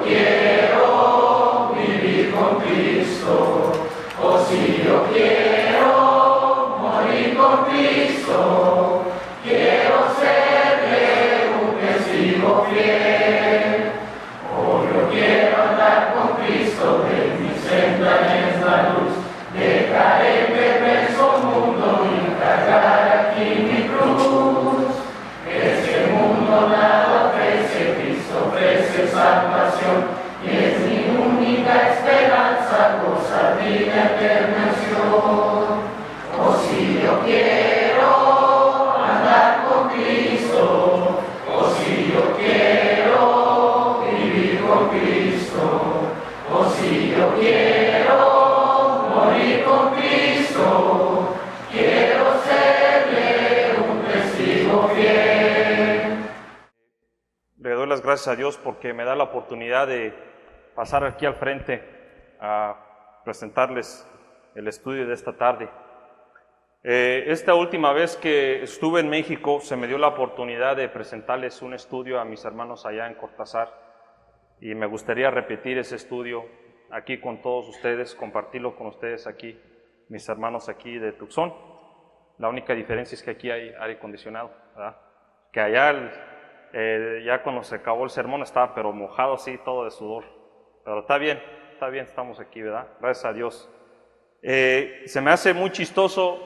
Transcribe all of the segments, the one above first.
quiero vivir con Cristo, o si yo quiero morir con Cristo, quiero serle un testigo fiel. O yo quiero andar con Cristo, de mi senda es la luz, dejaré el perverso mundo y cargar aquí mi cruz. Este mundo nada ofrece, Cristo ofrece salvación, y es mi única esperanza, gozar vida eterna. O si yo quiero andar con Cristo, o si yo quiero vivir con Cristo, o si yo quiero morir con Cristo, quiero serle un testigo fiel. Le doy las gracias a Dios porque me da la oportunidad de pasar aquí al frente a presentarles el estudio de esta tarde. Esta última vez que estuve en México se me dio la oportunidad de presentarles un estudio a mis hermanos allá en Cortázar y me gustaría repetir ese estudio aquí con todos ustedes, compartirlo con ustedes aquí, mis hermanos aquí de Tucson. La única diferencia es que aquí hay aire acondicionado, ¿verdad? Que allá ya cuando se acabó el sermón estaba pero mojado así, todo de sudor. Pero está bien, estamos aquí, ¿verdad? Gracias a Dios. Se me hace muy chistoso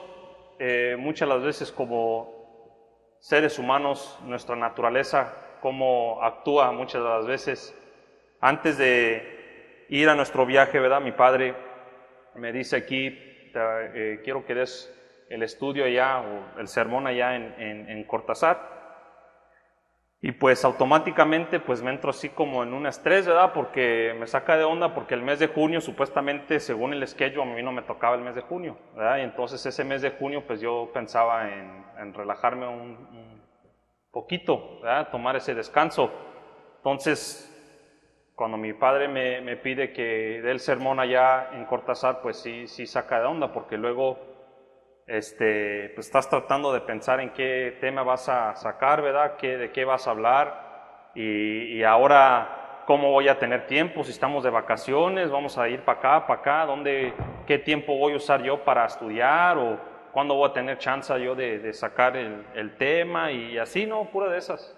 muchas de las veces como seres humanos, nuestra naturaleza, cómo actúa muchas de las veces. Antes de ir a nuestro viaje, ¿verdad? Mi padre me dice aquí, quiero que des el estudio allá o el sermón allá en Cortázar. Y pues automáticamente pues me entro así como en un estrés, ¿verdad? Porque me saca de onda porque el mes de junio supuestamente según el schedule a mí no me tocaba el mes de junio, ¿verdad? Y entonces ese mes de junio pues yo pensaba en relajarme un poquito, ¿verdad? Tomar ese descanso. Entonces cuando mi padre me pide que dé el sermón allá en Cortázar pues sí saca de onda porque luego pues estás tratando de pensar en qué tema vas a sacar, ¿verdad? De qué vas a hablar y ahora cómo voy a tener tiempo, si estamos de vacaciones, vamos a ir para acá, qué tiempo voy a usar yo para estudiar o cuándo voy a tener chance yo de sacar el tema y así, ¿no? Pura de esas.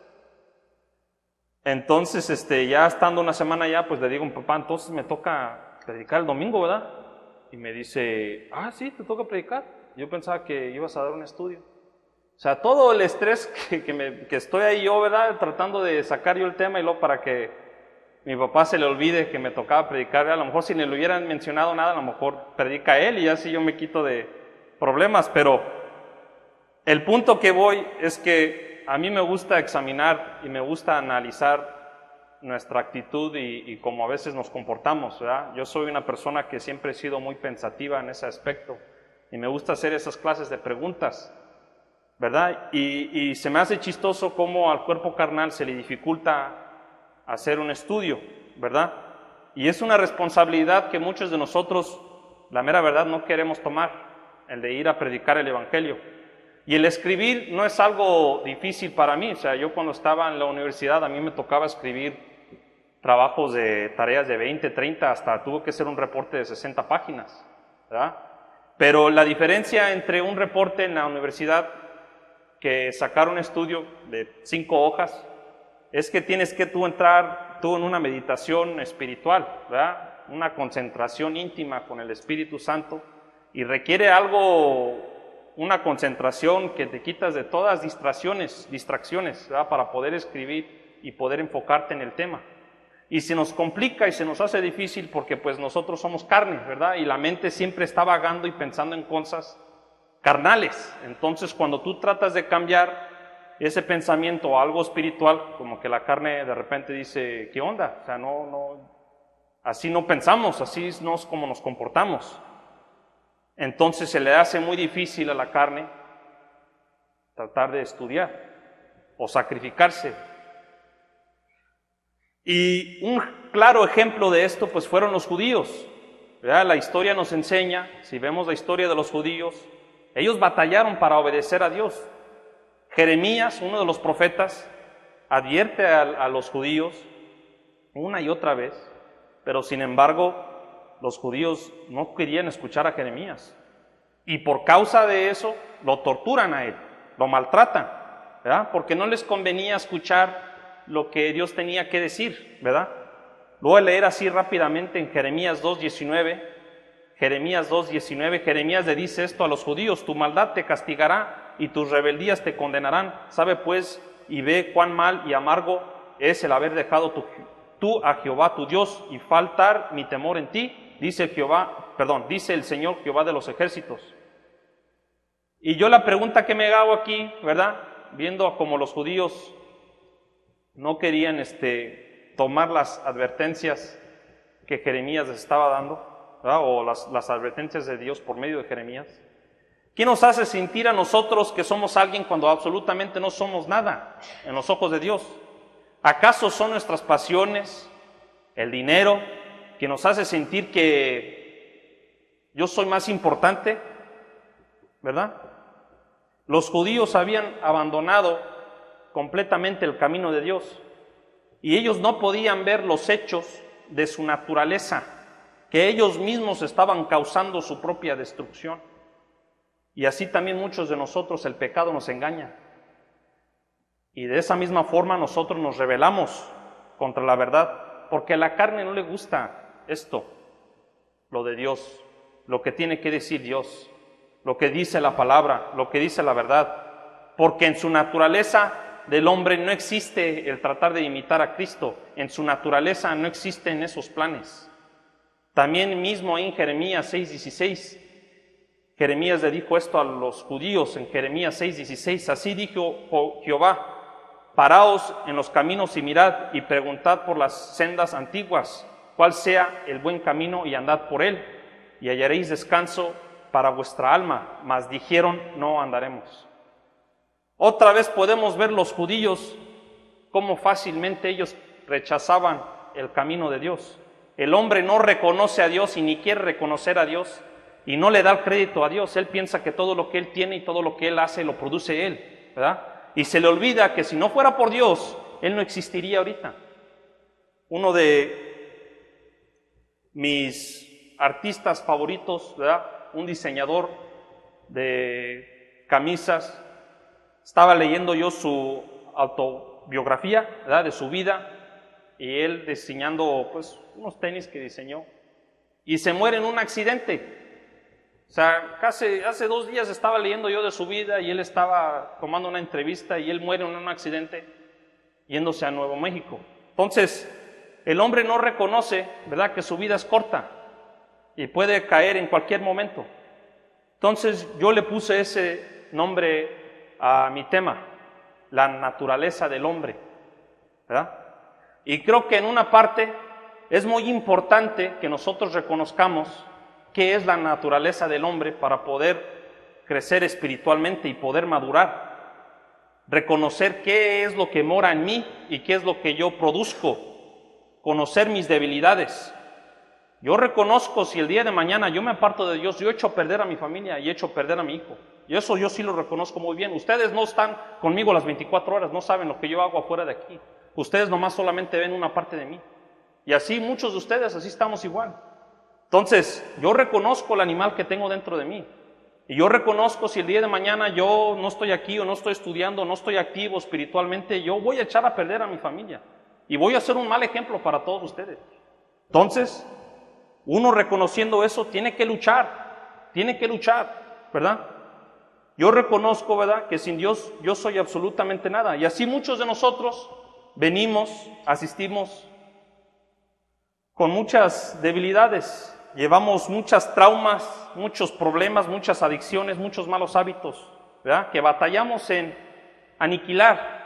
Entonces, ya estando una semana ya, pues le digo a mi papá, entonces me toca predicar el domingo, ¿verdad? Y me dice, sí, te toca predicar. Yo pensaba que ibas a dar un estudio. O sea, todo el estrés que estoy ahí yo, ¿verdad? Tratando de sacar yo el tema y luego para que mi papá se le olvide que me tocaba predicar. A lo mejor si ni le hubieran mencionado nada, a lo mejor predica él y así yo me quito de problemas. Pero el punto que voy es que a mí me gusta examinar y me gusta analizar nuestra actitud y cómo a veces nos comportamos, ¿verdad? Yo soy una persona que siempre he sido muy pensativa en ese aspecto. Y me gusta hacer esas clases de preguntas, ¿verdad? Y se me hace chistoso cómo al cuerpo carnal se le dificulta hacer un estudio, ¿verdad? Y es una responsabilidad que muchos de nosotros, la mera verdad, no queremos tomar, el de ir a predicar el Evangelio. Y el escribir no es algo difícil para mí, o sea, yo cuando estaba en la universidad a mí me tocaba escribir trabajos de tareas de 20, 30, hasta tuvo que ser un reporte de 60 páginas, ¿verdad? Pero la diferencia entre un reporte en la universidad que sacar un estudio de 5 hojas es que tienes que entrar en una meditación espiritual, ¿verdad? Una concentración íntima con el Espíritu Santo y requiere una concentración que te quitas de todas distracciones, ¿verdad? Para poder escribir y poder enfocarte en el tema. Y se nos complica y se nos hace difícil porque pues nosotros somos carne, ¿verdad? Y la mente siempre está vagando y pensando en cosas carnales. Entonces cuando tú tratas de cambiar ese pensamiento a algo espiritual, como que la carne de repente dice, ¿qué onda? O sea, así no pensamos, así no es como nos comportamos. Entonces se le hace muy difícil a la carne tratar de estudiar o sacrificarse. Y un claro ejemplo de esto pues fueron los judíos, ¿verdad? La historia nos enseña, si vemos la historia de los judíos, ellos batallaron para obedecer a Dios. Jeremías, uno de los profetas, advierte a los judíos una y otra vez, pero sin embargo los judíos no querían escuchar a Jeremías. Y por causa de eso lo torturan a él, lo maltratan, ¿verdad? Porque no les convenía escuchar lo que Dios tenía que decir, ¿verdad? Lo voy a leer así rápidamente en Jeremías 2:19. Jeremías le dice esto a los judíos: tu maldad te castigará y tus rebeldías te condenarán. Sabe pues y ve cuán mal y amargo es el haber dejado tú a Jehová tu Dios y faltar mi temor en ti, dice el Señor Jehová de los ejércitos. Y yo la pregunta que me hago aquí, ¿verdad? Viendo como los judíos no querían tomar las advertencias que Jeremías les estaba dando, ¿verdad? O las advertencias de Dios por medio de Jeremías. ¿Qué nos hace sentir a nosotros que somos alguien cuando absolutamente no somos nada en los ojos de Dios? ¿Acaso son nuestras pasiones, el dinero, que nos hace sentir que yo soy más importante? ¿Verdad? Los judíos habían abandonado completamente el camino de Dios y ellos no podían ver los hechos de su naturaleza, que ellos mismos estaban causando su propia destrucción. Y así también muchos de nosotros el pecado nos engaña. Y de esa misma forma nosotros nos rebelamos contra la verdad, porque a la carne no le gusta esto, lo de Dios, lo que tiene que decir Dios, lo que dice la palabra, lo que dice la verdad, porque en su naturaleza del hombre no existe el tratar de imitar a Cristo, en su naturaleza no existen esos planes. También mismo en Jeremías 6:16, Jeremías le dijo esto a los judíos en Jeremías 6:16, así dijo Jehová: paraos en los caminos y mirad y preguntad por las sendas antiguas, cuál sea el buen camino y andad por él, y hallaréis descanso para vuestra alma. Mas dijeron: no andaremos. Otra vez podemos ver los judíos cómo fácilmente ellos rechazaban el camino de Dios. El hombre no reconoce a Dios y ni quiere reconocer a Dios y no le da el crédito a Dios. Él piensa que todo lo que él tiene y todo lo que él hace lo produce él, ¿verdad? Y se le olvida que si no fuera por Dios, él no existiría ahorita. Uno de mis artistas favoritos, ¿verdad? Un diseñador de camisas, estaba leyendo yo su autobiografía, ¿verdad? De su vida, y él diseñando pues unos tenis que diseñó, y se muere en un accidente. O sea, hace 2 días estaba leyendo yo de su vida y él estaba tomando una entrevista y él muere en un accidente yéndose a Nuevo México. Entonces, el hombre no reconoce, ¿verdad?, que su vida es corta y puede caer en cualquier momento. Entonces, yo le puse ese nombre a mi tema, la naturaleza del hombre, ¿verdad? Y creo que en una parte es muy importante que nosotros reconozcamos qué es la naturaleza del hombre para poder crecer espiritualmente y poder madurar. Reconocer qué es lo que mora en mí y qué es lo que yo produzco. Conocer mis debilidades. Yo reconozco si el día de mañana yo me aparto de Dios, yo echo a perder a mi familia y echo a perder a mi hijo. Y eso yo sí lo reconozco muy bien. Ustedes no están conmigo las 24 horas, no saben lo que yo hago afuera de aquí. Ustedes nomás solamente ven una parte de mí. Y así muchos de ustedes, así estamos igual. Entonces, yo reconozco el animal que tengo dentro de mí. Y yo reconozco si el día de mañana yo no estoy aquí o no estoy estudiando, no estoy activo espiritualmente, yo voy a echar a perder a mi familia. Y voy a ser un mal ejemplo para todos ustedes. Entonces, uno reconociendo eso tiene que luchar, ¿verdad? Yo reconozco, ¿verdad?, que sin Dios yo soy absolutamente nada. Y así muchos de nosotros venimos, asistimos con muchas debilidades. Llevamos muchas traumas, muchos problemas, muchas adicciones, muchos malos hábitos, ¿verdad?, que batallamos en aniquilar.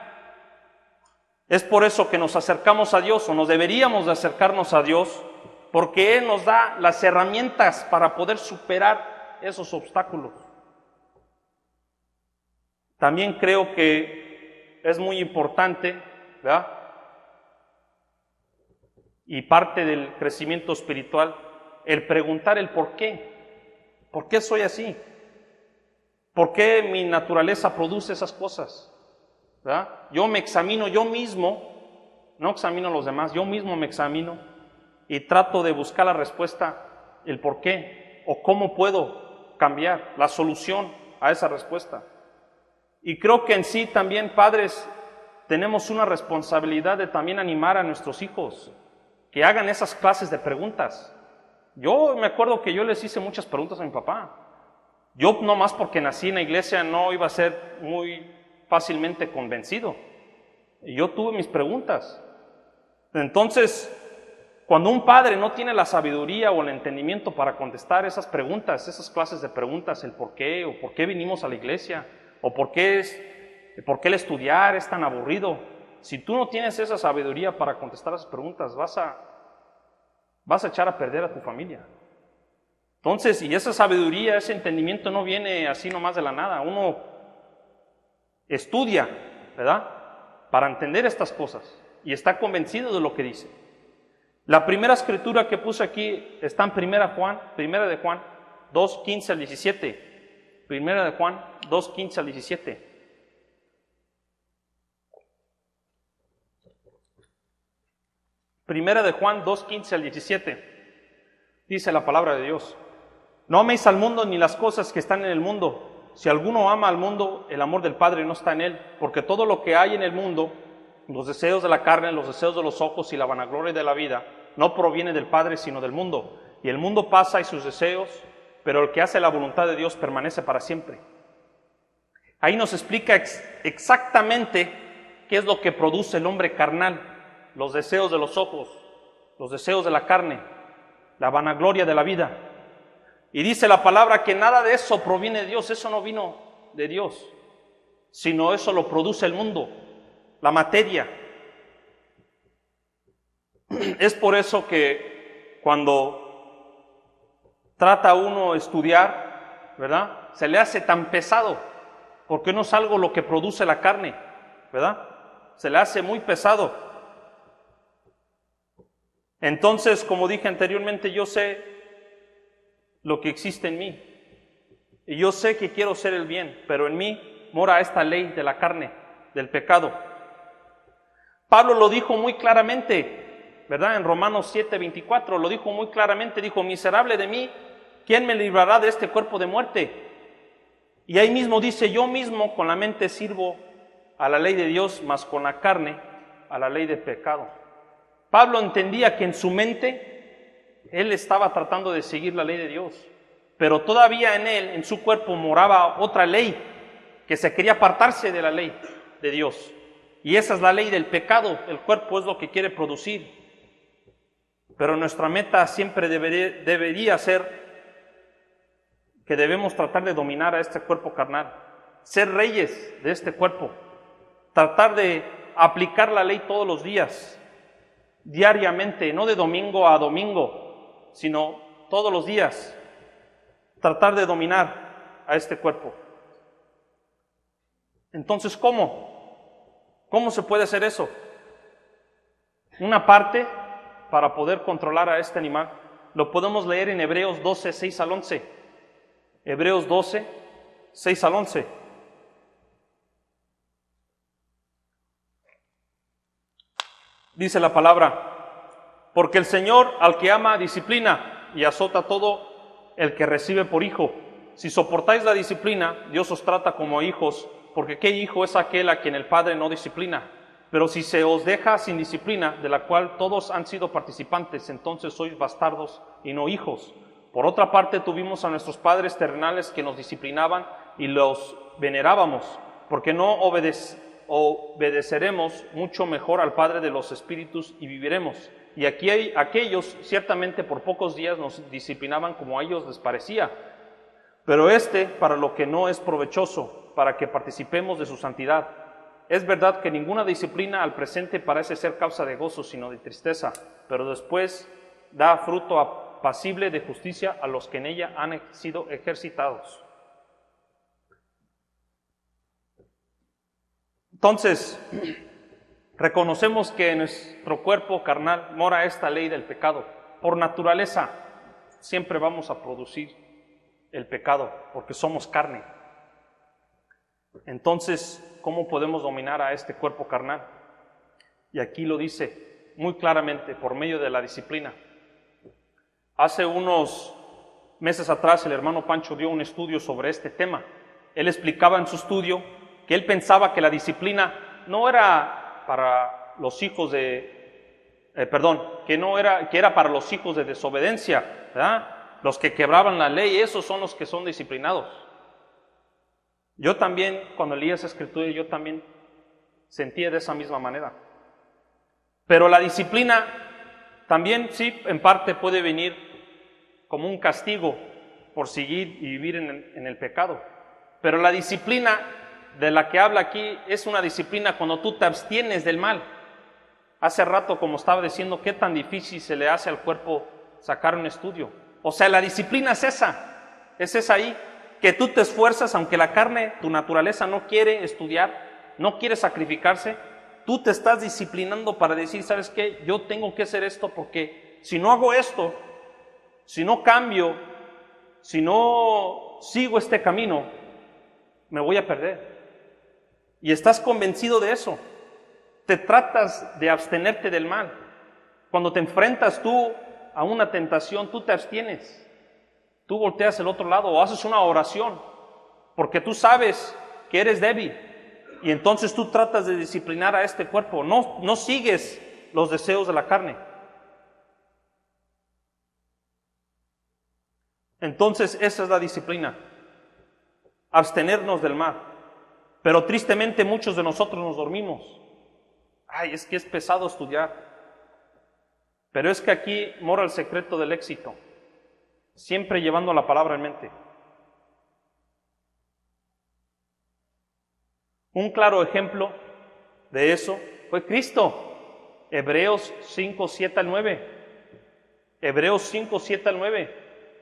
Es por eso que nos acercamos a Dios, o nos deberíamos de acercarnos a Dios, porque Él nos da las herramientas para poder superar esos obstáculos. También creo que es muy importante, ¿verdad?, y parte del crecimiento espiritual, el preguntar el por qué. ¿Por qué soy así? ¿Por qué mi naturaleza produce esas cosas? ¿Verdad? Yo me examino yo mismo no examino a los demás, yo mismo me examino y trato de buscar la respuesta, el por qué o cómo puedo cambiar, la solución a esa respuesta. Y creo que en sí también, padres, tenemos una responsabilidad de también animar a nuestros hijos que hagan esas clases de preguntas. Yo me acuerdo que yo les hice muchas preguntas a mi papá. Yo nomás porque nací en la iglesia no iba a ser muy fácilmente convencido. Y yo tuve mis preguntas. Entonces, cuando un padre no tiene la sabiduría o el entendimiento para contestar esas preguntas, esas clases de preguntas, el por qué, o por qué vinimos a la iglesia, o por qué el estudiar es tan aburrido, si tú no tienes esa sabiduría para contestar esas preguntas, vas a echar a perder a tu familia. Entonces, y esa sabiduría, ese entendimiento no viene así nomás de la nada. Uno estudia, ¿verdad?, para entender estas cosas y está convencido de lo que dice. La primera escritura que puse aquí está en Primera de Juan 2:15 al 17. Primera de Juan 2:15 al 17. Primera de Juan 2:15 al 17. Dice la palabra de Dios: no améis al mundo ni las cosas que están en el mundo. Si alguno ama al mundo, el amor del Padre no está en él, porque todo lo que hay en el mundo, los deseos de la carne, los deseos de los ojos y la vanagloria de la vida, no proviene del Padre, sino del mundo. Y el mundo pasa y sus deseos, pero el que hace la voluntad de Dios permanece para siempre. Ahí nos explica exactamente qué es lo que produce el hombre carnal: los deseos de los ojos, los deseos de la carne, la vanagloria de la vida. Y dice la palabra que nada de eso proviene de Dios, eso no vino de Dios, sino eso lo produce el mundo, la materia. Es por eso que cuando trata uno estudiar, ¿verdad?, se le hace tan pesado, porque no es algo lo que produce la carne, ¿verdad? Se le hace muy pesado. Entonces, como dije anteriormente, yo sé lo que existe en mí. Y yo sé que quiero hacer el bien, pero en mí mora esta ley de la carne, del pecado. Pablo lo dijo muy claramente, ¿verdad? En Romanos 7:24 lo dijo muy claramente, dijo: miserable de mí, ¿quién me librará de este cuerpo de muerte? Y ahí mismo dice: yo mismo con la mente sirvo a la ley de Dios, mas con la carne a la ley de pecado. Pablo entendía que en su mente él estaba tratando de seguir la ley de Dios, pero todavía en él, en su cuerpo, moraba otra ley que se quería apartarse de la ley de Dios. Y esa es la ley del pecado. El cuerpo es lo que quiere producir. Pero nuestra meta siempre debería ser que debemos tratar de dominar a este cuerpo carnal, ser reyes de este cuerpo, tratar de aplicar la ley todos los días, diariamente, no de domingo a domingo, sino todos los días, tratar de dominar a este cuerpo. Entonces, ¿cómo se puede hacer eso? Una parte para poder controlar a este animal lo podemos leer en Hebreos 12, 6 al 11. Hebreos 12, 6 al 11. Dice la palabra: porque el Señor al que ama disciplina y azota a todo el que recibe por hijo. Si soportáis la disciplina, Dios os trata como hijos, porque ¿qué hijo es aquel a quien el Padre no disciplina? Pero si se os deja sin disciplina, de la cual todos han sido participantes, entonces sois bastardos y no hijos. Por otra parte, tuvimos a nuestros padres terrenales que nos disciplinaban y los venerábamos, porque no obedeceremos mucho mejor al Padre de los espíritus y viviremos. Y aquí aquellos ciertamente por pocos días nos disciplinaban como a ellos les parecía, pero para lo que no es provechoso, para que participemos de su santidad. Es verdad que ninguna disciplina al presente parece ser causa de gozo, sino de tristeza, pero después da fruto apacible de justicia a los que en ella han sido ejercitados. Entonces, reconocemos que en nuestro cuerpo carnal mora esta ley del pecado. Por naturaleza, siempre vamos a producir el pecado, porque somos carne. Entonces, ¿cómo podemos dominar a este cuerpo carnal? Y aquí lo dice muy claramente, por medio de la disciplina. Hace unos meses atrás el hermano Pancho dio un estudio sobre este tema. Él explicaba en su estudio que él pensaba que la disciplina no era para los hijos que era para los hijos de desobediencia, ¿verdad? Los que quebraban la ley, esos son los que son disciplinados. Yo también, cuando leí esa escritura, yo también sentía de esa misma manera. Pero la disciplina también, sí, en parte puede venir como un castigo por seguir y vivir en el pecado. Pero la disciplina de la que habla aquí es una disciplina cuando tú te abstienes del mal. Hace rato, como estaba diciendo, qué tan difícil se le hace al cuerpo sacar un estudio. O sea, la disciplina es esa ahí, que tú te esfuerzas, aunque la carne, tu naturaleza no quiere estudiar, no quiere sacrificarse, tú te estás disciplinando para decir, ¿sabes qué? Yo tengo que hacer esto porque si no hago esto, si no cambio, si no sigo este camino, me voy a perder. Y estás convencido de eso. Te tratas de abstenerte del mal. Cuando te enfrentas tú a una tentación, tú te abstienes. Tú volteas el otro lado o haces una oración, porque tú sabes que eres débil. Y entonces tú tratas de disciplinar a este cuerpo. No sigues los deseos de la carne. Entonces esa es la disciplina. Abstenernos del mal. Pero tristemente muchos de nosotros nos dormimos. Ay, es que es pesado estudiar. Pero es que aquí mora el secreto del éxito. Siempre llevando la palabra en mente. Un claro ejemplo de eso fue Cristo. Hebreos 5, 7 al 9. Hebreos 5, 7 al 9.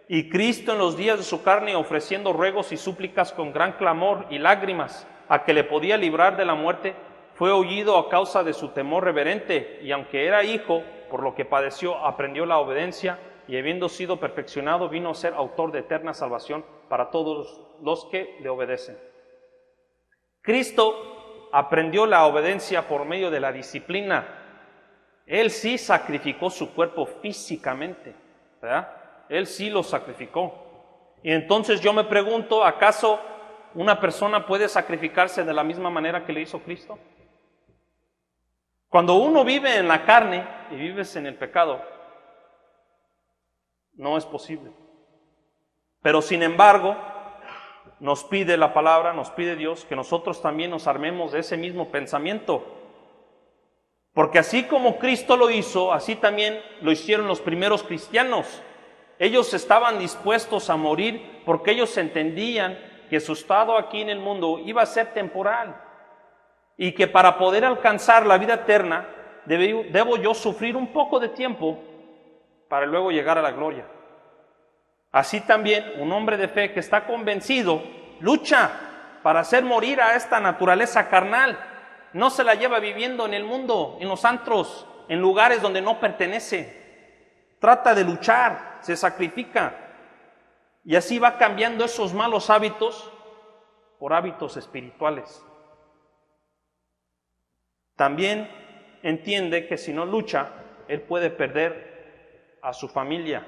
Y Cristo en los días de su carne, ofreciendo ruegos y súplicas con gran clamor y lágrimas, a que le podía librar de la muerte, fue oído a causa de su temor reverente, y aunque era hijo, por lo que padeció, aprendió la obediencia, y habiendo sido perfeccionado, vino a ser autor de eterna salvación para todos los que le obedecen. Cristo aprendió la obediencia por medio de la disciplina. Él sí sacrificó su cuerpo físicamente, ¿verdad? Él sí lo sacrificó. Y entonces yo me pregunto, ¿acaso una persona puede sacrificarse de la misma manera que le hizo Cristo? Cuando uno vive en la carne y vives en el pecado, no es posible. Pero sin embargo, nos pide la palabra, nos pide Dios que nosotros también nos armemos de ese mismo pensamiento. Porque así como Cristo lo hizo, así también lo hicieron los primeros cristianos. Ellos estaban dispuestos a morir porque ellos entendían que su estado aquí en el mundo iba a ser temporal y que para poder alcanzar la vida eterna debo yo sufrir un poco de tiempo para luego llegar a la gloria. Así también un hombre de fe que está convencido lucha para hacer morir a esta naturaleza carnal. No se la lleva viviendo en el mundo, en los antros, en lugares donde no pertenece. Trata de luchar, se sacrifica y así va cambiando esos malos hábitos por hábitos espirituales. También entiende que si no lucha, él puede perder a su familia.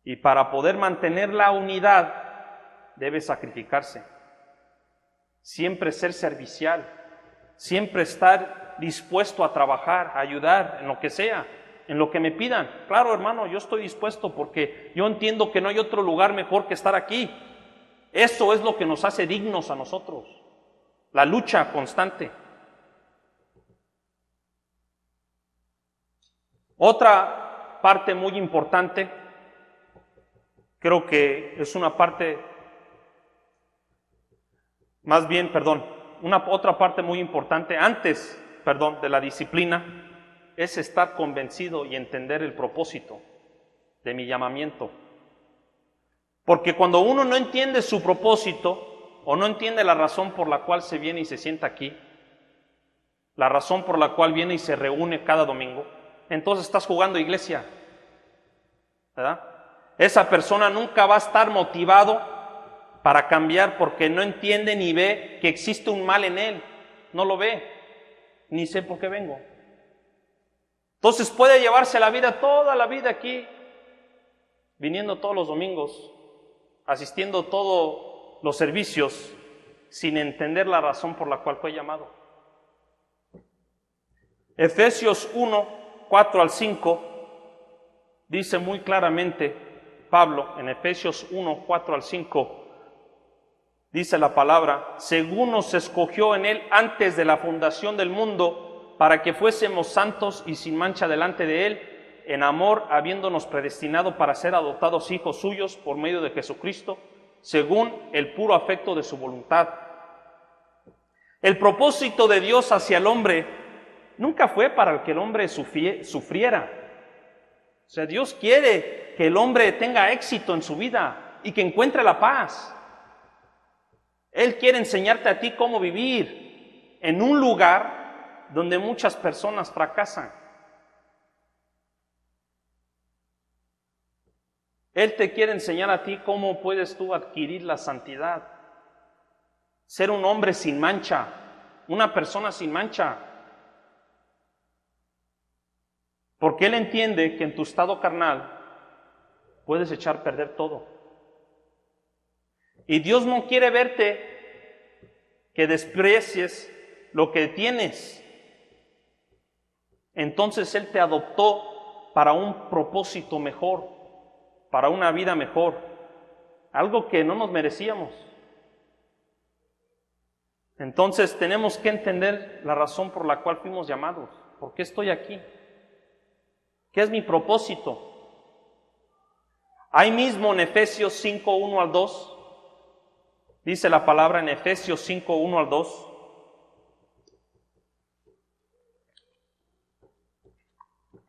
Y para poder mantener la unidad, debe sacrificarse. Siempre ser servicial, siempre estar dispuesto a trabajar, a ayudar en lo que sea, en lo que me pidan. Claro, hermano, yo estoy dispuesto porque yo entiendo que no hay otro lugar mejor que estar aquí. Eso es lo que nos hace dignos a nosotros, la lucha constante. Otra parte muy importante, creo que es una parte, otra parte muy importante de la disciplina, es estar convencido y entender el propósito de mi llamamiento. Porque cuando uno no entiende su propósito o no entiende la razón por la cual se viene y se sienta aquí, la razón por la cual viene y se reúne cada domingo, entonces estás jugando iglesia, ¿verdad? Esa persona nunca va a estar motivado para cambiar porque no entiende ni ve que existe un mal en él, no lo ve. ni sé por qué vengo. Entonces puede llevarse la vida, toda la vida aquí, viniendo todos los domingos, asistiendo a todos los servicios, sin entender la razón por la cual fue llamado. Efesios 1, 4 al 5, dice muy claramente Pablo, en Efesios 1, 4 al 5, dice la palabra: según nos escogió en Él antes de la fundación del mundo, para que fuésemos santos y sin mancha delante de Él, en amor, habiéndonos predestinado para ser adoptados hijos suyos por medio de Jesucristo, según el puro afecto de su voluntad. El propósito de Dios hacia el hombre nunca fue para que el hombre sufriera. O sea, Dios quiere que el hombre tenga éxito en su vida y que encuentre la paz. Él quiere enseñarte a ti cómo vivir en un lugar donde muchas personas fracasan. Él te quiere enseñar a ti cómo puedes tú adquirir la santidad, ser un hombre sin mancha, una persona sin mancha. Porque Él entiende que en tu estado carnal puedes echar a perder todo. Y Dios no quiere verte que desprecies lo que tienes. Entonces Él te adoptó para un propósito mejor, para una vida mejor, algo que no nos merecíamos. Entonces tenemos que entender la razón por la cual fuimos llamados. ¿Por qué estoy aquí? ¿Qué es mi propósito? Ahí mismo en Efesios 5, 1 al 2, dice la palabra en Efesios 5, 1 al 2.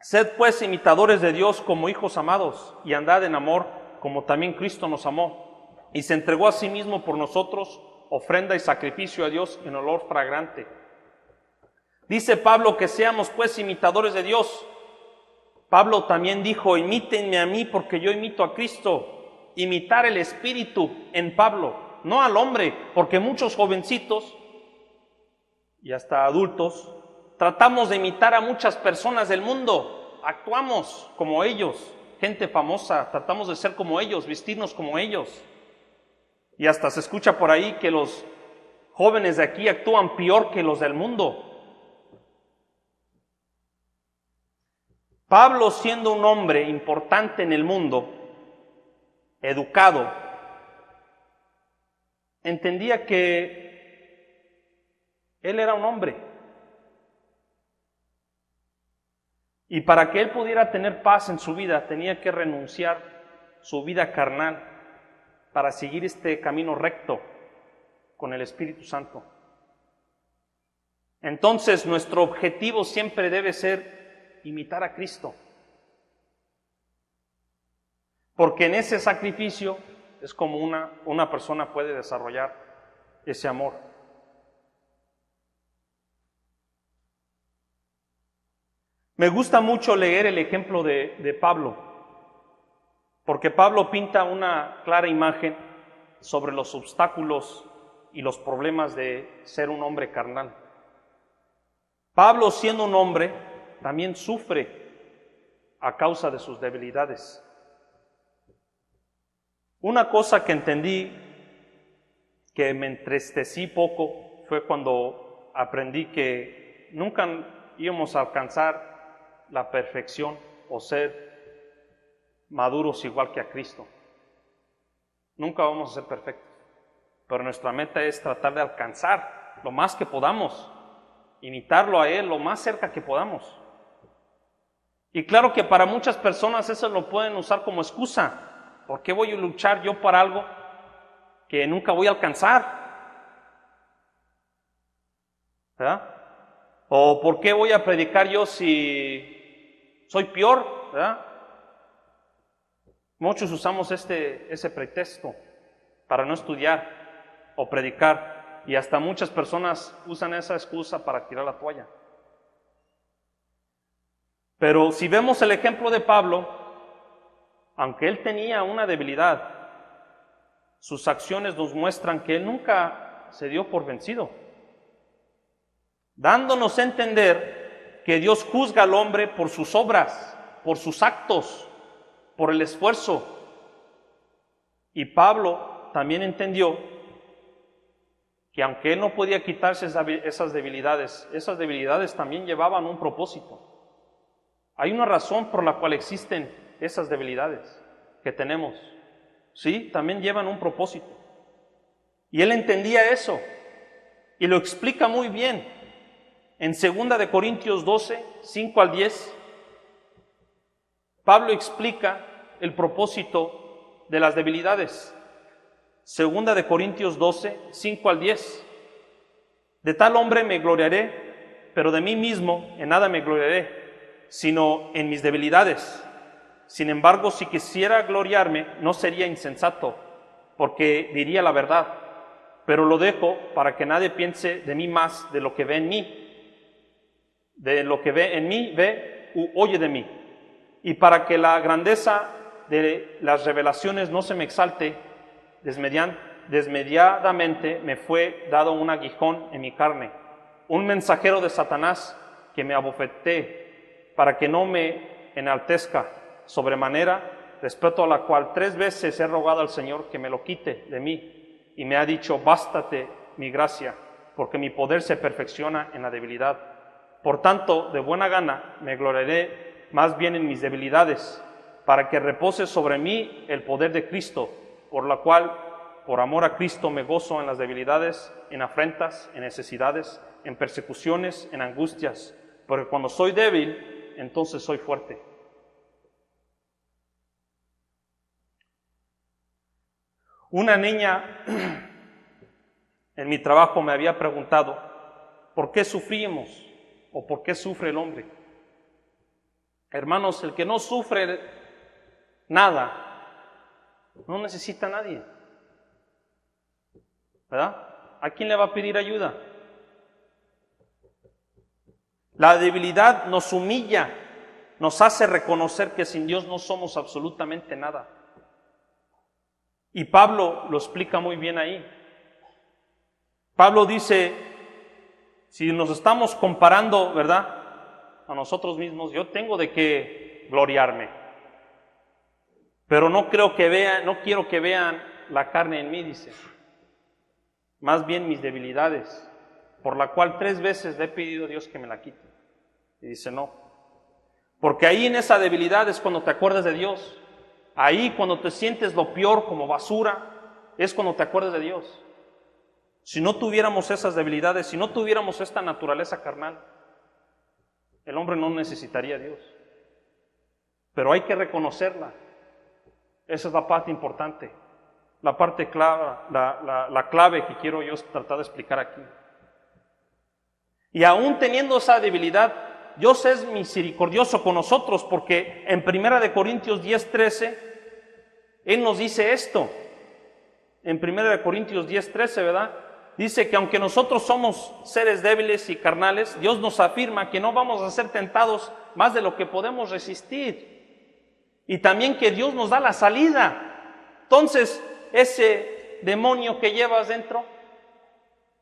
Sed pues imitadores de Dios como hijos amados, y andad en amor, como también Cristo nos amó, y se entregó a sí mismo por nosotros, ofrenda y sacrificio a Dios en olor fragante. Dice Pablo que seamos pues imitadores de Dios. Pablo también dijo: imítenme a mí porque yo imito a Cristo. Imitar el Espíritu en Pablo, no al hombre, porque muchos jovencitos y hasta adultos tratamos de imitar a muchas personas del mundo, actuamos como ellos, gente famosa, tratamos de ser como ellos, vestirnos como ellos. Y hasta se escucha por ahí que los jóvenes de aquí actúan peor que los del mundo. Pablo, siendo un hombre importante en el mundo, educado, entendía que él era un hombre. Y para que él pudiera tener paz en su vida, tenía que renunciar su vida carnal para seguir este camino recto con el Espíritu Santo. Entonces, nuestro objetivo siempre debe ser imitar a Cristo. Porque en ese sacrificio es como una persona puede desarrollar ese amor. Me gusta mucho leer el ejemplo de Pablo, porque Pablo pinta una clara imagen sobre los obstáculos y los problemas de ser un hombre carnal. Pablo, siendo un hombre, también sufre a causa de sus debilidades. Una cosa que entendí, que me entristecí poco, fue cuando aprendí que nunca íbamos a alcanzar la perfección o ser maduros igual que a Cristo. Nunca vamos a ser perfectos, pero nuestra meta es tratar de alcanzar lo más que podamos, imitarlo a Él lo más cerca que podamos. Y claro que para muchas personas eso lo pueden usar como excusa. ¿Por qué voy a luchar yo para algo que nunca voy a alcanzar? ¿Verdad? ¿O por qué voy a predicar yo si soy peor? ¿Verdad? Muchos usamos ese pretexto para no estudiar o predicar, y hasta muchas personas usan esa excusa para tirar la toalla. Pero si vemos el ejemplo de Pablo, aunque él tenía una debilidad, sus acciones nos muestran que él nunca se dio por vencido. dándonos a entender que Dios juzga al hombre por sus obras, por sus actos, por el esfuerzo. Y Pablo también entendió que aunque él no podía quitarse esas debilidades también llevaban un propósito. Hay una razón por la cual existen esas debilidades que tenemos. Sí, también llevan un propósito. Y él entendía eso y lo explica muy bien. En 2 de Corintios 12, 5 al 10, Pablo explica el propósito de las debilidades. 2 de Corintios 12, 5 al 10. De tal hombre me gloriaré, pero de mí mismo en nada me gloriaré, sino en mis debilidades. Sin embargo, si quisiera gloriarme, no sería insensato, porque diría la verdad, pero lo dejo para que nadie piense de mí más de lo que ve en mí. De lo que ve en mí, ve u oye de mí. Y para que la grandeza de las revelaciones no se me exalte, desmediadamente me fue dado un aguijón en mi carne, un mensajero de Satanás que me abofetee, para que no me enaltezca sobremanera, respecto a la cual 3 veces he rogado al Señor que me lo quite de mí, y me ha dicho: bástate mi gracia, porque mi poder se perfecciona en la debilidad. Por tanto, de buena gana me gloriaré más bien en mis debilidades, para que repose sobre mí el poder de Cristo, por la cual, por amor a Cristo, me gozo en las debilidades, en afrentas, en necesidades, en persecuciones, en angustias, porque cuando soy débil, entonces soy fuerte. Una niña en mi trabajo me había preguntado: ¿por qué sufrimos? ¿O por qué sufre el hombre? Hermanos, el que no sufre nada, no necesita a nadie, ¿verdad? ¿A quién le va a pedir ayuda? La debilidad nos humilla, nos hace reconocer que sin Dios no somos absolutamente nada. Y Pablo lo explica muy bien ahí. Pablo dice, si nos estamos comparando, ¿verdad?, a nosotros mismos, yo tengo de qué gloriarme. Pero no quiero que vean la carne en mí, dice. Más bien mis debilidades, por la cual 3 veces le he pedido a Dios que me la quite. Y dice, no. Porque ahí en esa debilidad es cuando te acuerdas de Dios. Ahí cuando te sientes lo peor, como basura, es cuando te acuerdas de Dios. Si no tuviéramos esas debilidades, si no tuviéramos esta naturaleza carnal, el hombre no necesitaría a Dios. Pero hay que reconocerla. Esa es la parte importante, la parte clave, la clave que quiero yo tratar de explicar aquí. Y aún teniendo esa debilidad, Dios es misericordioso con nosotros, porque en 1 Corintios 10:13, Él nos dice esto. En 1 Corintios 10:13, ¿verdad? Dice que aunque nosotros somos seres débiles y carnales, Dios nos afirma que no vamos a ser tentados más de lo que podemos resistir. Y también que Dios nos da la salida. Entonces, ese demonio que llevas dentro,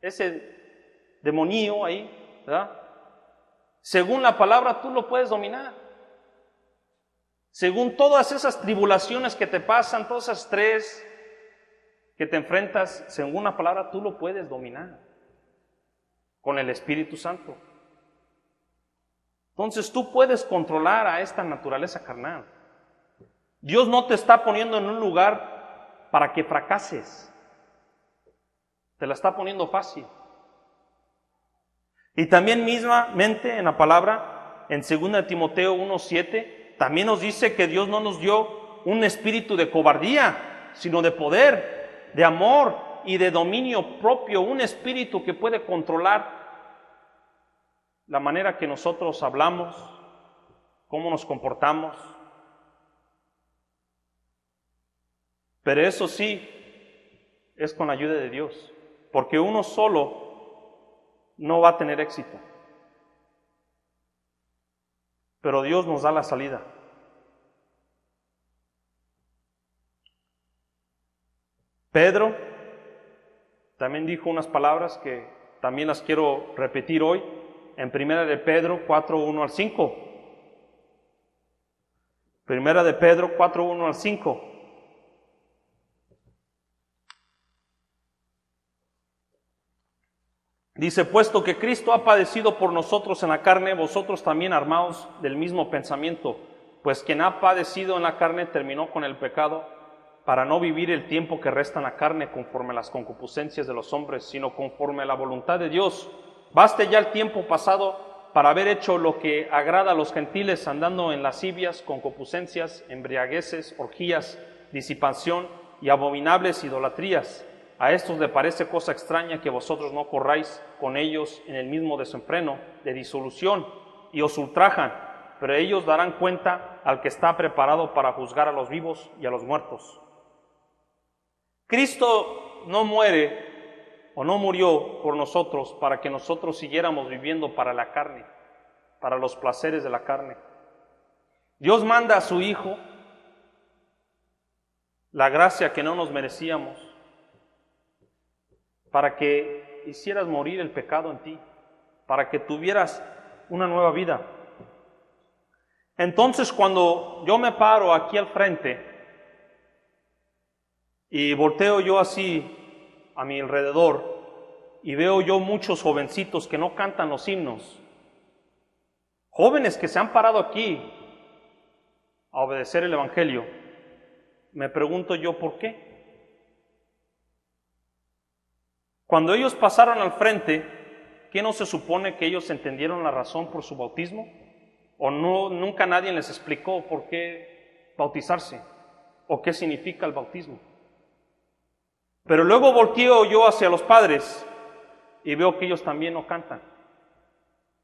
ese demonio ahí, ¿verdad?, según la palabra tú lo puedes dominar. Según todas esas tribulaciones que te pasan, todos esos estrés que te enfrentas, según la palabra tú lo puedes dominar con el Espíritu Santo. Entonces tú puedes controlar a esta naturaleza carnal. Dios no te está poniendo en un lugar para que fracases. Te la está poniendo fácil. Y también mismamente en la palabra, en 2 Timoteo 1:7, también nos dice que Dios no nos dio un espíritu de cobardía, sino de poder, de amor y de dominio propio, un espíritu que puede controlar la manera que nosotros hablamos, cómo nos comportamos. Pero eso sí, es con la ayuda de Dios, porque uno solo no va a tener éxito. Pero Dios nos da la salida. Pedro también dijo unas palabras que también las quiero repetir hoy. en Primera de Pedro 4, 1 al 5. Primera de Pedro 4, 1 al 5. Dice, puesto que Cristo ha padecido por nosotros en la carne, vosotros también armaos del mismo pensamiento, pues quien ha padecido en la carne terminó con el pecado, para no vivir el tiempo que resta en la carne conforme a las concupiscencias de los hombres, sino conforme a la voluntad de Dios. Baste ya el tiempo pasado para haber hecho lo que agrada a los gentiles, andando en lascivias, concupiscencias, embriagueces, orgías, disipación y abominables idolatrías. A estos le parece cosa extraña que vosotros no corráis con ellos en el mismo desenfreno de disolución y os ultrajan, pero ellos darán cuenta al que está preparado para juzgar a los vivos y a los muertos. Cristo no muere o no murió por nosotros para que nosotros siguiéramos viviendo para la carne, para los placeres de la carne. Dios manda a su Hijo la gracia que no nos merecíamos, para que hicieras morir el pecado en ti, para que tuvieras una nueva vida. Entonces, cuando yo me paro aquí al frente y volteo yo así a mi alrededor y veo yo muchos jovencitos que no cantan los himnos, jóvenes que se han parado aquí a obedecer el Evangelio, me pregunto yo, ¿por qué? Cuando ellos pasaron al frente, ¿qué no se supone que ellos entendieron la razón por su bautismo? ¿O no, nunca nadie les explicó por qué bautizarse? ¿O qué significa el bautismo? Pero luego volteo yo hacia los padres y veo que ellos también no cantan.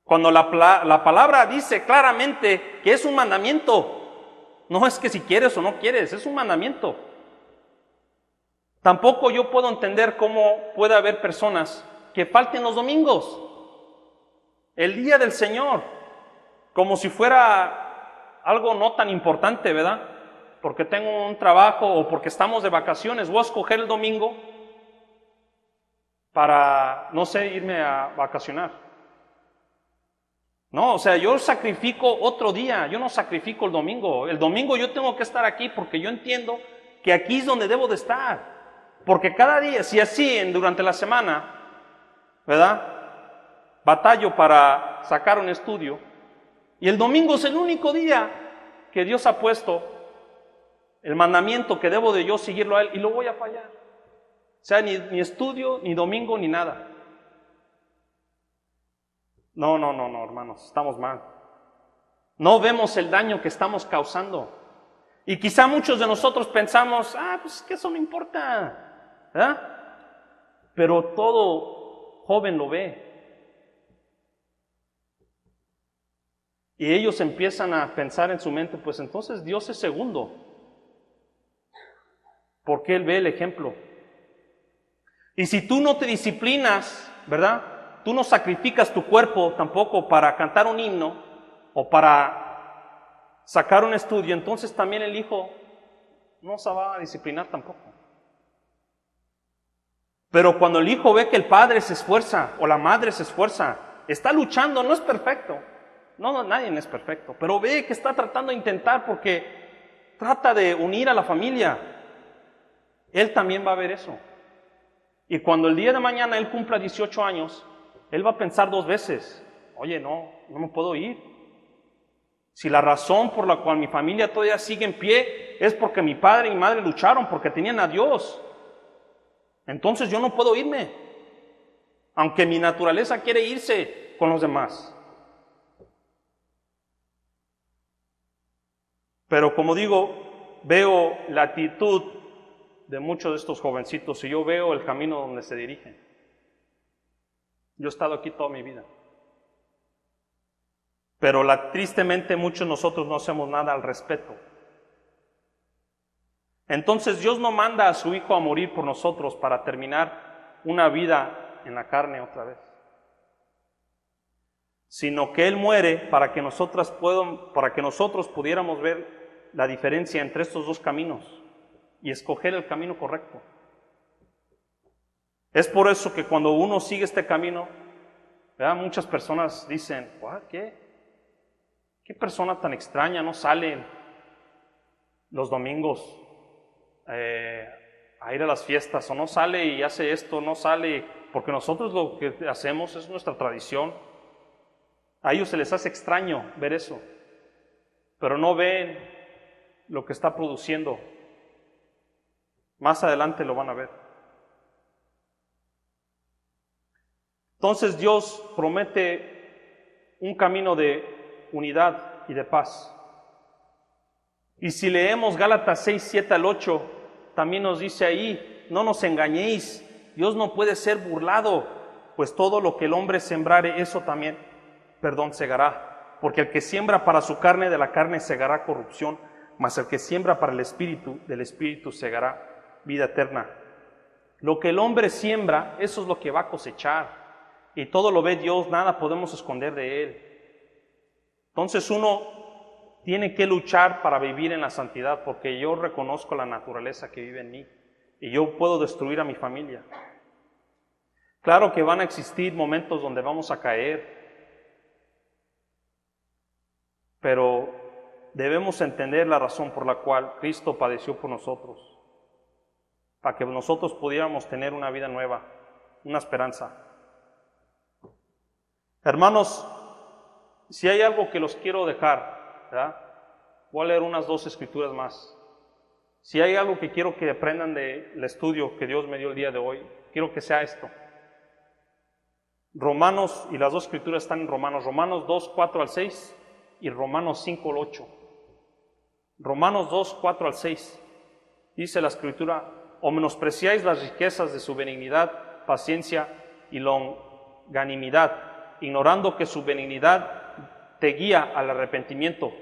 Cuando la palabra dice claramente que es un mandamiento, no es que si quieres o no quieres, es un mandamiento. Tampoco yo puedo entender cómo puede haber personas que falten los domingos, el día del Señor, como si fuera algo no tan importante, ¿verdad? Porque tengo un trabajo o porque estamos de vacaciones, voy a escoger el domingo para, no sé, irme a vacacionar. No, o sea, yo sacrifico otro día, yo no sacrifico el domingo. El domingo yo tengo que estar aquí porque yo entiendo que aquí es donde debo de estar. Porque cada día, si así durante la semana, ¿verdad? Batallo para sacar un estudio, y el domingo es el único día que Dios ha puesto el mandamiento que debo de yo seguirlo a Él, y lo voy a fallar. O sea, ni estudio, ni domingo, ni nada. No, hermanos, estamos mal. No vemos el daño que estamos causando. Y quizá muchos de nosotros pensamos, pues que eso no importa, ¿verdad? Pero todo joven lo ve. Y ellos empiezan a pensar en su mente, pues entonces Dios es segundo, porque Él ve el ejemplo. Y si tú no te disciplinas, ¿verdad? Tú no sacrificas tu cuerpo tampoco para cantar un himno o para sacar un estudio, entonces también el hijo no se va a disciplinar tampoco. Pero cuando el hijo ve que el padre se esfuerza o la madre se esfuerza, está luchando, no es perfecto. No, nadie es perfecto, pero ve que está tratando de intentar porque trata de unir a la familia. Él también va a ver eso. Y cuando el día de mañana él cumpla 18 años, él va a pensar dos veces, oye, no me puedo ir. Si la razón por la cual mi familia todavía sigue en pie es porque mi padre y mi madre lucharon, porque tenían a Dios, entonces yo no puedo irme, aunque mi naturaleza quiere irse con los demás. Pero como digo, veo la actitud de muchos de estos jovencitos y yo veo el camino donde se dirigen. Yo he estado aquí toda mi vida. Pero tristemente muchos de nosotros no hacemos nada al respecto. Entonces Dios no manda a su Hijo a morir por nosotros para terminar una vida en la carne otra vez, sino que Él muere para que nosotros pudiéramos ver la diferencia entre estos dos caminos y escoger el camino correcto. Es por eso que cuando uno sigue este camino, ¿verdad? Muchas personas dicen, ¿qué persona tan extraña no sale los domingos a ir a las fiestas? O no sale y hace esto, no sale, porque nosotros lo que hacemos es nuestra tradición. A ellos se les hace extraño ver eso, pero no ven lo que está produciendo. Más adelante lo van a ver. Entonces Dios promete un camino de unidad y de paz. Y si leemos Gálatas 6, 7 al 8, también nos dice ahí, no nos engañéis, Dios no puede ser burlado, pues todo lo que el hombre sembrare, eso también, segará. Porque el que siembra para su carne, de la carne segará corrupción, mas el que siembra para el Espíritu, del Espíritu segará vida eterna. Lo que el hombre siembra, eso es lo que va a cosechar. Y todo lo ve Dios, nada podemos esconder de Él. Entonces uno tiene que luchar para vivir en la santidad, porque yo reconozco la naturaleza que vive en mí y yo puedo destruir a mi familia. Claro que van a existir momentos donde vamos a caer, pero debemos entender la razón por la cual Cristo padeció por nosotros, para que nosotros pudiéramos tener una vida nueva, una esperanza. Hermanos, si hay algo que los quiero dejar, ¿verdad? Voy a leer unas 2 escrituras más. Si hay algo que quiero que aprendan del estudio que Dios me dio el día de hoy, quiero que sea esto. Romanos, y las 2 escrituras están en Romanos 2, 4 al 6 y Romanos 5 al 8. Romanos 2, 4 al 6. Dice la escritura, o menospreciáis las riquezas de su benignidad, paciencia y longanimidad, ignorando que su benignidad te guía al arrepentimiento,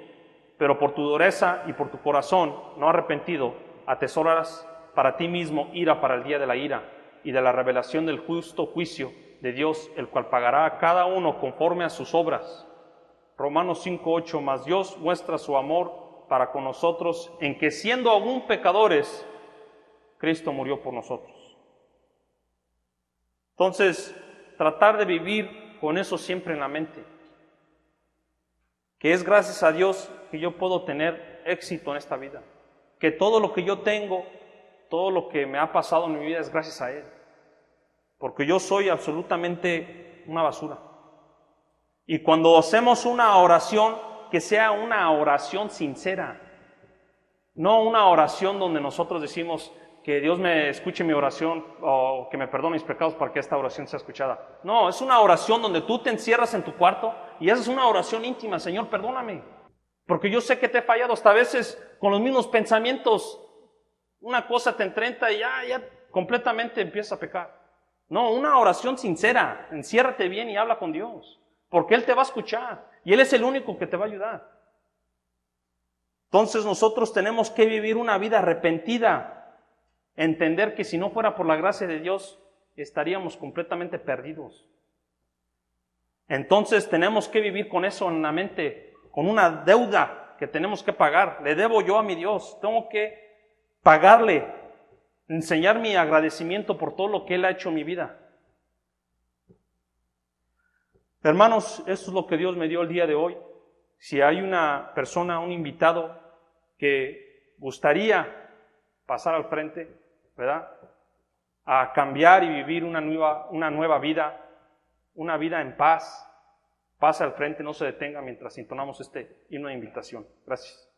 pero por tu dureza y por tu corazón no arrepentido, atesoras para ti mismo ira para el día de la ira y de la revelación del justo juicio de Dios, el cual pagará a cada uno conforme a sus obras. Romanos 5:8, mas Dios muestra su amor para con nosotros, en que siendo aún pecadores, Cristo murió por nosotros. Entonces, tratar de vivir con eso siempre en la mente, que es gracias a Dios que yo puedo tener éxito en esta vida, que todo lo que yo tengo, todo lo que me ha pasado en mi vida es gracias a Él, porque yo soy absolutamente una basura. Y cuando hacemos una oración, que sea una oración sincera, no una oración donde nosotros decimos que Dios me escuche mi oración o que me perdone mis pecados para que esta oración sea escuchada. No, es una oración donde tú te encierras en tu cuarto y haces una oración íntima. Señor, perdóname, porque yo sé que te he fallado, hasta a veces con los mismos pensamientos. Una cosa te enfrenta y ya completamente empiezas a pecar. No, una oración sincera. Enciérrate bien y habla con Dios, porque Él te va a escuchar y Él es el único que te va a ayudar. Entonces nosotros tenemos que vivir una vida arrepentida, entender que si no fuera por la gracia de Dios estaríamos completamente perdidos. Entonces tenemos que vivir con eso en la mente, con una deuda que tenemos que pagar. Le debo yo a mi Dios, tengo que pagarle, enseñar mi agradecimiento por todo lo que Él ha hecho en mi vida. Hermanos, esto es lo que Dios me dio el día de hoy. Si hay una persona, un invitado que gustaría pasar al frente, ¿verdad?, a cambiar y vivir una nueva vida, una vida en paz, pasa al frente, no se detenga mientras entonamos este himno de invitación. Gracias.